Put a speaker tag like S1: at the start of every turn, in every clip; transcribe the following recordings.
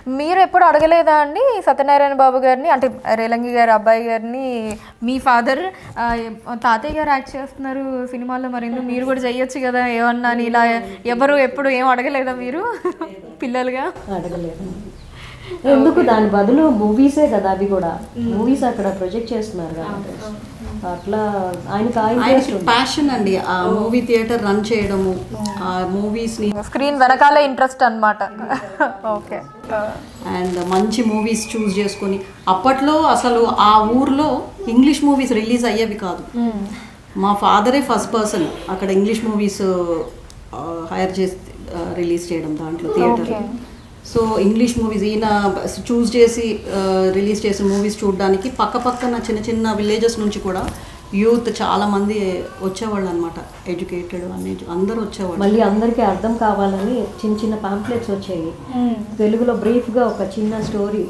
S1: మీరు ఎప్పుడు అడగలేదా అండి సత్యనారాయణ బాబు గారిని, అంటే రేలంగి గారి అబ్బాయి గారిని, మీ ఫాదర్ తాతయ్య గారు యాక్ట్ చేస్తున్నారు సినిమాల్లో, మరి ఎందుకు మీరు కూడా చెయ్యొచ్చు కదా ఏమన్నా అని, ఇలా ఎవరు ఎప్పుడు ఏం అడగలేదా మీరు పిల్లలుగా?
S2: అడగలేదు. ఎందుకు, దాని బదులు మూవీసే కదా, అవి కూడా మూవీస్ అక్కడ ప్రొజెక్ట్ చేస్తున్నారు కదా, అట్లా ఆయనకి
S3: ప్యాషన్ అండి ఆ మూవీ థియేటర్ రన్ చేయడము, ఆ మూవీస్ని
S1: స్క్రీన్ వెనకాలే ఇంట్రెస్ట్ అనమాట. ఓకే.
S3: అండ్ మంచి మూవీస్ చూస్ చేసుకొని, అప్పట్లో అసలు ఆ ఊర్లో ఇంగ్లీష్ మూవీస్ రిలీజ్ అయ్యేవి కాదు. మా ఫాదరే ఫస్ట్ పర్సన్ అక్కడ ఇంగ్లీష్ మూవీస్ హైర్ చేసి రిలీజ్ చేయడం దాంట్లో థియేటర్. సో ఇంగ్లీష్ మూవీస్ ఈయన చూస్ చేసి రిలీజ్ చేసిన మూవీస్ చూడడానికి పక్కన చిన్న చిన్న విలేజెస్ నుంచి కూడా యూత్ చాలా మంది వచ్చేవాళ్ళు అనమాట, ఎడ్యుకేటెడ్ అనే అందరూ వచ్చేవాళ్ళు.
S2: మళ్ళీ అందరికీ అర్థం కావాలని చిన్న చిన్న పాంప్లెట్స్ వచ్చాయి తెలుగులో, బ్రీఫ్గా ఒక చిన్న story,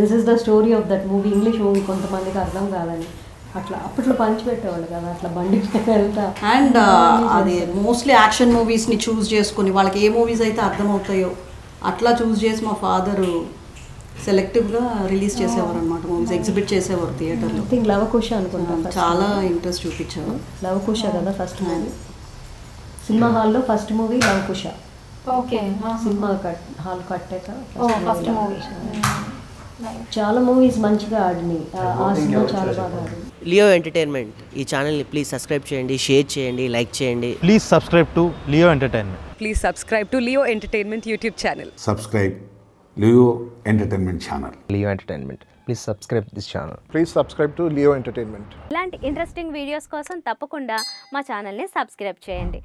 S2: this is the story of that movie, English movie కొంతమందికి అర్థం కాదని అట్లా అప్పట్లో పంచిపెట్టేవాళ్ళు కదా, అట్లా బండి వెళ్తా.
S3: అండ్ అది మోస్ట్లీ యాక్షన్ మూవీస్ని చూస్ చేసుకుని వాళ్ళకి ఏ మూవీస్ అయితే అర్థమవుతాయో అట్లా చూస్ చేసి మా ఫాదరు సెలెక్టివ్గా రిలీజ్ చేసేవారు అనమాట, మూవీస్ ఎగ్జిబిట్ చేసేవారు థియేటర్లో.
S2: థింక్ లవకుశ అనుకుంటాం,
S3: చాలా ఇంట్రెస్ట్ చూపించారు.
S2: లవకుశ కదా ఫస్ట్ మూవీ, సినిమా హాల్లో first movie Lavakusa.
S1: Okay.
S2: Cinema hall కట్టాక చాలా మూవీస్ మంచిగా ఆడినాయి, ఆ సినిమా చాలా బాగా ఆడింది.
S4: లియో ఎంటర్టైన్మెంట్ ఈ ఛానల్ని ప్లీజ్ సబ్స్క్రైబ్ చేయండి, షేర్ చేయండి, లైక్ చేయండి.
S5: Please subscribe to Leo entertainment.
S6: Please subscribe to Leo Entertainment YouTube channel.
S7: Subscribe Leo Entertainment channel.
S8: Leo Entertainment. Please subscribe this channel.
S9: Please subscribe to Leo Entertainment.
S10: ఇలాంటి interesting videos కోసం తప్పకుండా మా ఛానల్ని subscribe చేయండి.